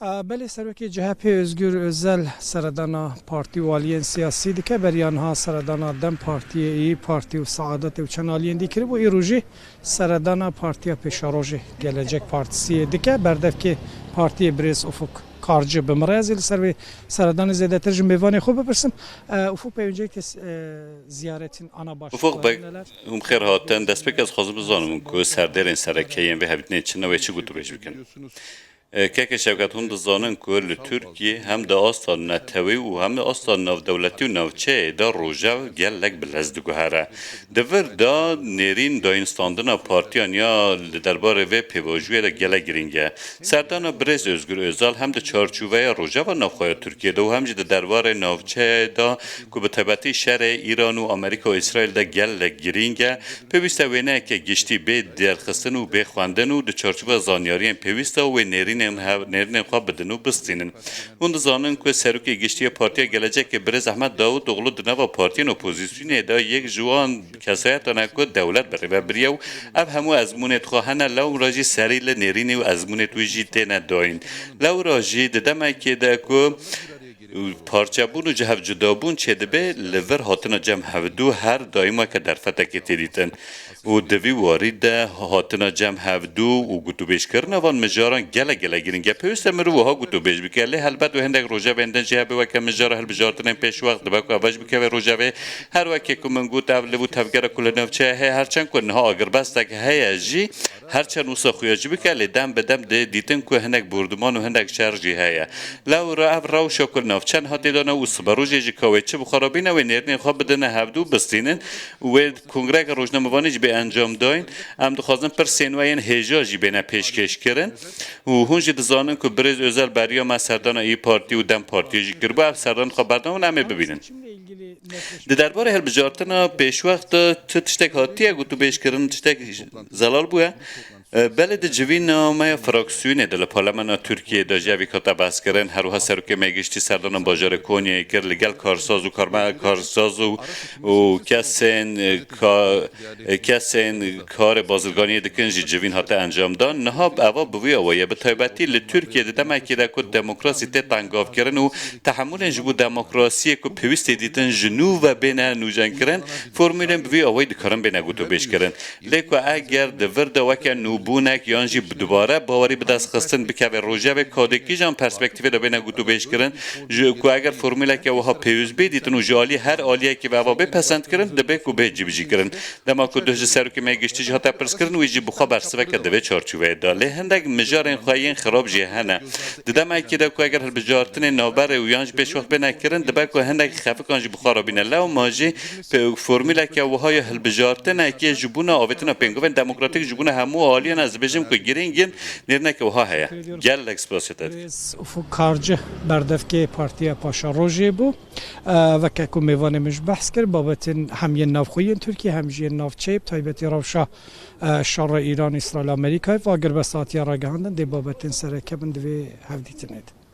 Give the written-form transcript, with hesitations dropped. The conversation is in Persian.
بله سروکی جهت özgür özel سردانا پارتی والیین سیاسی دیگه بر آنها سردانا دم پارتی ای پارتی و سعادت و چنالیین دیگه و ایروجی سردانا پارتی پیشاروجی gelecek partisi دیگه بردف که پارتی بریز افق کارج بمرازی سر سردان زیاده تر جنبیوانی خوب بپرسم افق پیونجه که زیارتین آنا باش افق هم خیر هاتن دست بک از خواهد بزانم که سردرین سرکیین به هبیتنه چنه و چی گوتو بیش بکن که شوکت هند زانن که ترکیه هم د آستان نتوی و هم آستان ناو دولتی و ناوچه دا روژا گلک بلزدگو هره دور دا نیرین دا اینستاندنا پارتیان یا درباره و پیواجوی دا گلک گرینگه سردان برز özgür özal هم د چارچوبه روژا و نافخواه ترکیه دا و هم جد درباره ناوچه دا که به طبعتی شر ایران و امریکا و اسرائیل دا گلک گرینگه پیوسته وینه که گشتی به درخستن و به خواندن و د چارچوبه زانیارین پیوسته و نرین خواب بدنو بستینن. اون زانن که سروکی گشتی پارتی gelecek برز احمد داوود اغلو دنوا پارتین اپوزیسیون دا یک جوان کسایت نکو دولت بره و بریو اب همو ازمونت خواهن لو راجی سریل نرین و ازمونت ویجی تینا داین لو راجی ددمه که دا که پارچابون و جهف جدابون چه دبه لور هاتنا جمع هفدو هر دایما که در فتک تیدیتن و دوی وارد هاتنا جمع هفدو و گوتو بیش کرنا وان مجاران گله گیرنگه پیوسته مرو ها گوتو بیش بکه لی هلبت و هندک روژه بندن جهه بوکه مجاره هل بجارتن پیش وقت دبکو عوج بکه و روژه به هر وکه که من گوت اول و تفگر کل نفچه هرچند که نها آگر بسته که هی جی هرچند اوسا خویاجی بکه لی دم بدم دیتن که هندک بردمان و هندک شرجی هیا لو را اف راو شکل چند هاتی دانه و سبروجی جکاویچه بخرابینه و نرنی خواب بدنه هفدو بستینن و کنگره روزنامه‌وانی به انجام داین ام دخوازن پر سینوین هجاجی بینه پیشکش کردن و هونج دزانن که برز özel بریا ما سردان ای پارتی و دم پارتی جی کربو اف سردان خبردان و نمی ببینن درباره هر بجارتنا پیش وقت تشتک هاتیه گوتو بیش کردن تشتک زلال بوه بلد جوین نامه فراکسیونه دل پارلمان ترکیه دا جوی کتا بحث کردن هر وها سروک میگشتی سردان بازار کونیه کر لگل کارساز و کارساز و کسین کار بازرگانی دکنجی جوین هاته انجام دان نهاب اوا بوی اوایه به طایبتی لترکیه دمه که دا کد دموکراسی تی تنگاف کردن و تحمل جبو دموکراسی که پیوست دیدن جنو و بینه نوجن کردن فرمولن بوی اوای دکارن بینه گوتو بیش کردن لیکو اگر دورد وکه نوبونک یانجی دوباره باوری به دست خستن بکه و روژه و کادکی جان پرسپکتیو دا بینه گوتو بیش کردن که اگر فرموله که وها پیوز بیدیتن و جالی هر آلیه که وها بپسند کردن دبه کو به جیبجی کردن دما کو دوج سر که میگشتی جهات پرس کردن و جی بخوا برسوه که دوی چارچوبه داله هندک مجار خواین خراب جهنه ددما که دا کو اگر هر بجارتن نوبر و یانج بهش وقت بنا کردن دبه کو هندک خفه کانج بخارا بینه لو ماجی فرموله که وها هل بجارتن که جبونا اوتنا پنگوین دموکراتیک جبونا همو آلیان از بجم که گرینگن نرنه که وها هيا گل اکسپلوسیتر افق کارج بردف که پارتی پاشا روژه بو و که کو میوان مش بحث کرد بابت هم یه نافخوی ترکیه هم یه نافچه تایبتی روشا شر ایران اسرائیل امریکا و اگر به ساعتی را گهاندن دی بابت سرکه بند و هفدیتنید